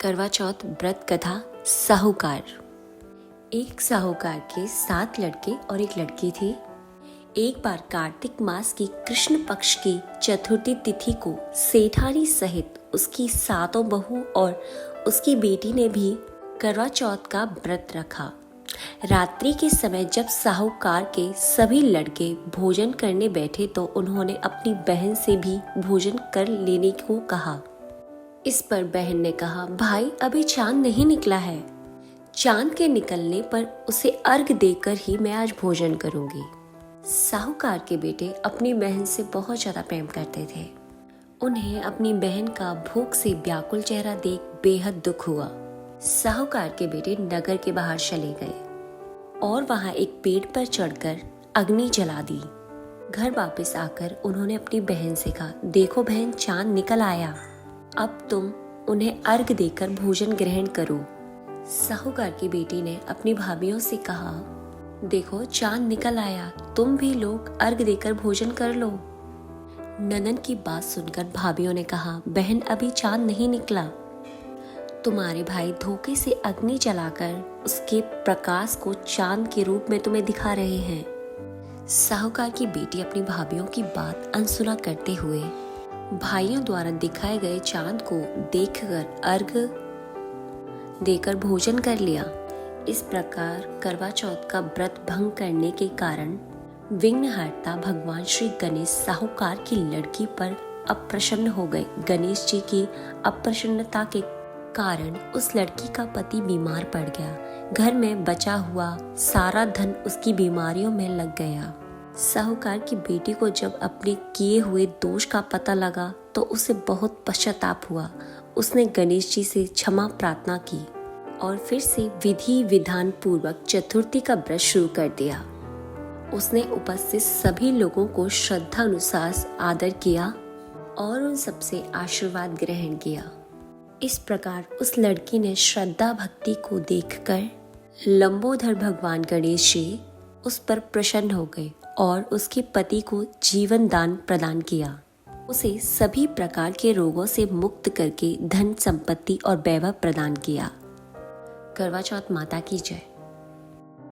करवा चौथ व्रत कथा। साहूकार। एक साहूकार के 7 लड़के और एक लड़की थी। एक बार कार्तिक मास की कृष्ण पक्ष की चतुर्थी तिथि को सेठानी सहित उसकी 7 बहू और उसकी बेटी ने भी करवा चौथ का व्रत रखा। रात्रि के समय जब साहूकार के सभी लड़के भोजन करने बैठे तो उन्होंने अपनी बहन से भी भोजन कर लेने को कहा। इस पर बहन ने कहा, भाई अभी चांद नहीं निकला है। चांद के निकलने पर उसे अर्घ देकर ही मैं आज भोजन करूंगी। साहूकार के बेटे अपनी बहन से बहुत ज्यादा प्रेम करते थे। उन्हें अपनी बहन का भूख से व्याकुल चेहरा देख बेहद दुख हुआ। साहूकार के बेटे नगर के बाहर चले गए और वहां एक पेड़ पर चढ़कर अग्नि जला दी। घर वापस आकर उन्होंने अपनी बहन से कहा, देखो बहन, चांद निकल आया, अब तुम उन्हें अर्घ देकर भोजन ग्रहण करो। साहूकार की बेटी ने अपनी भाभियों से कहा, देखो चांद निकल आया, तुम भी लोग अर्घ देकर भोजन कर लो। ननद की बात सुनकर भाभियों ने कहा, बहन अभी चांद नहीं निकला, तुम्हारे भाई धोखे से अग्नि जलाकर उसके प्रकाश को चांद के रूप में तुम्हें दिखा रहे हैं। साहूकार की बेटी अपनी भाभियों की बात अनसुना करते हुए भाइयों द्वारा दिखाए गए चांद को देखकर अर्घ देकर भोजन कर लिया। इस प्रकार करवा चौथ का व्रत भंग करने के कारण विघ्नहर्ता भगवान श्री गणेश साहूकार की लड़की पर अप्रसन्न हो गए। गणेश जी की अप्रसन्नता के कारण उस लड़की का पति बीमार पड़ गया। घर में बचा हुआ सारा धन उसकी बीमारियों में लग गया। साहूकार की बेटी को जब अपने किए हुए दोष का पता लगा तो उसे बहुत पश्चाताप हुआ। उसने गणेश जी से क्षमा प्रार्थना की और फिर से विधि विधान पूर्वक चतुर्थी का व्रत शुरू कर दिया। उसने उपस्थित सभी लोगों को श्रद्धा अनुसार आदर किया और उन सबसे आशीर्वाद ग्रहण किया। इस प्रकार उस लड़की ने श्रद्धा भक्ति को देखकर लंबोदर भगवान गणेश जी उस पर प्रसन्न हो गए और उसके पति को जीवन दान प्रदान किया। उसे सभी प्रकार के रोगों से मुक्त करके धन संपत्ति और वैभव प्रदान किया। करवा चौथ माता की जय।